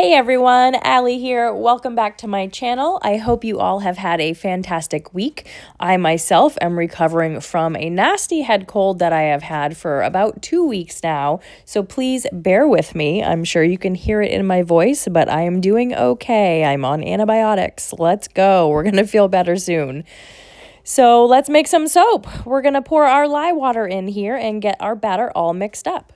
Hey everyone, Allie here. Welcome back to my channel. I hope you all have had a fantastic week. I myself am recovering from a nasty head cold that I have had for about 2 weeks now, so please bear with me. I'm sure you can hear it in my voice, but I am doing okay. I'm on antibiotics. Let's go. We're going to feel better soon. So let's make some soap. We're going to pour our lye water in here and get our batter all mixed up.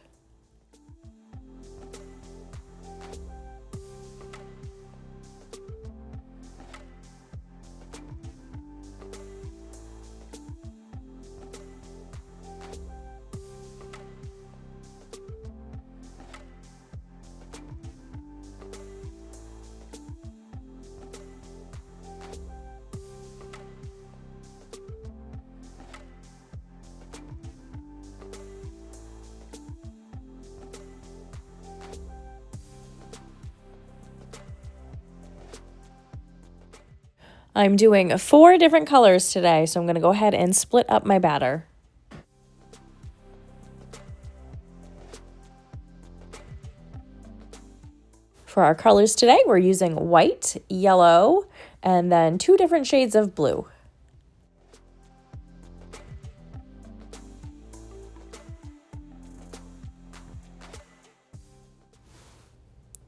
I'm doing 4 different colors today, so I'm going to go ahead and split up my batter. For our colors today, we're using white, yellow, and then 2 different shades of blue.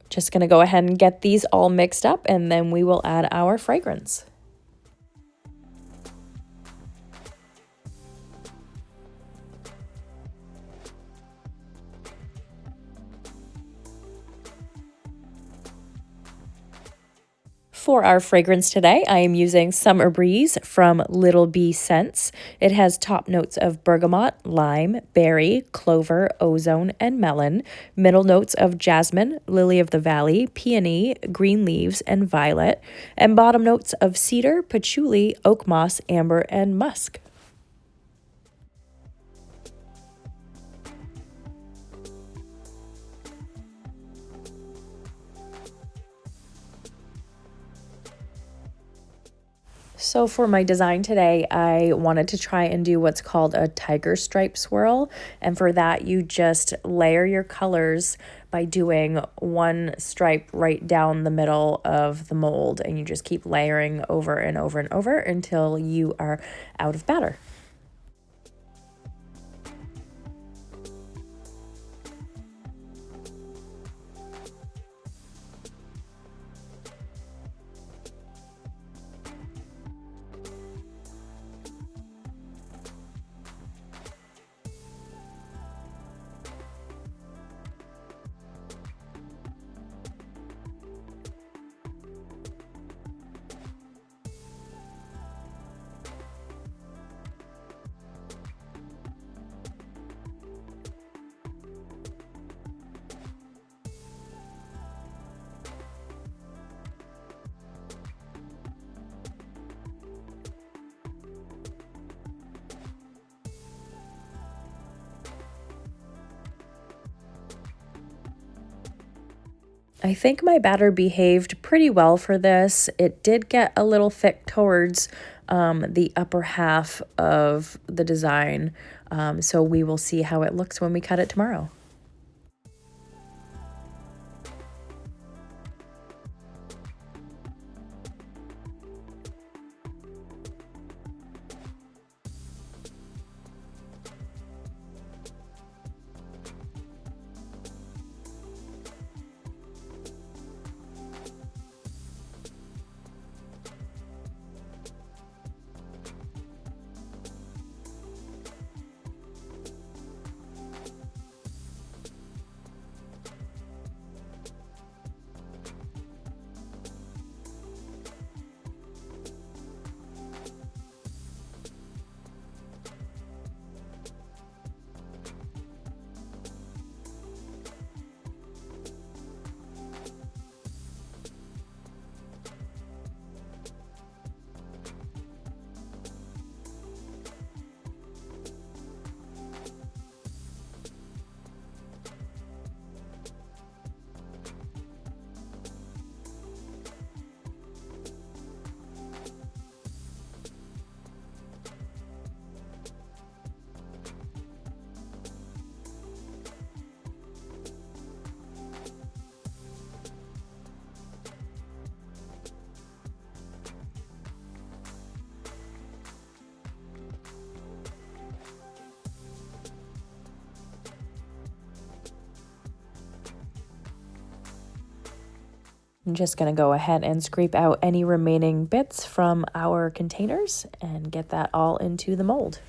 Just going to go ahead and get these all mixed up, and then we will add our fragrance. For our fragrance today, I am using Summer Breeze from Little Bee Scents. It has top notes of bergamot, lime, berry, clover, ozone, and melon, middle notes of jasmine, lily of the valley, peony, green leaves, and violet, and bottom notes of cedar, patchouli, oak moss, amber, and musk. So for my design today, I wanted to try and do what's called a tiger stripe swirl. And for that, you just layer your colors by doing one stripe right down the middle of the mold. And you just keep layering over and over and over until you are out of batter. I think my batter behaved pretty well for this. It did get a little thick towards the upper half of the design, so we will see how it looks when we cut it tomorrow. I'm just going to go ahead and scrape out any remaining bits from our containers and get that all into the mold.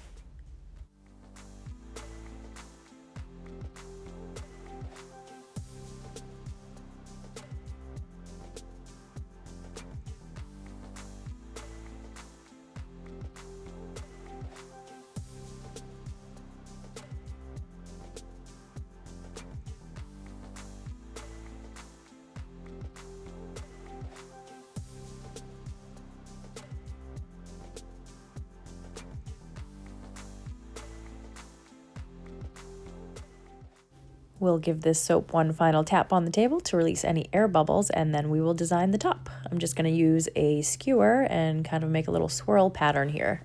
We'll give this soap one final tap on the table to release any air bubbles, and then we will design the top. I'm just going to use a skewer and kind of make a little swirl pattern here.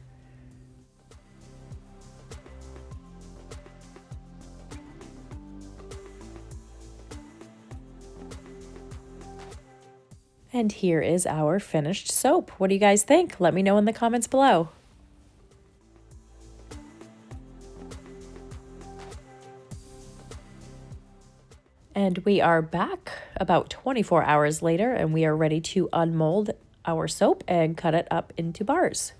And here is our finished soap. What do you guys think? Let me know in the comments below. And we are back about 24 hours later, and we are ready to unmold our soap and cut it up into bars.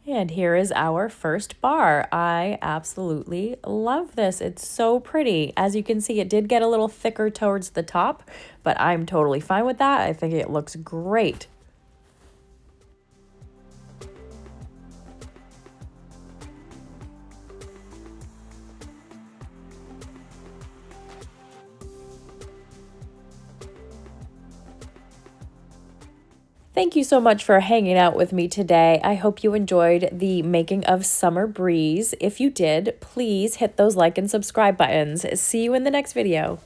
And here is our first bar. I absolutely love this. It's so pretty. As you can see, it did get a little thicker towards the top, but I'm totally fine with that. I think it looks great. Thank you so much for hanging out with me today. I hope you enjoyed the making of Summer Breeze. If you did, please hit those like and subscribe buttons. See you in the next video.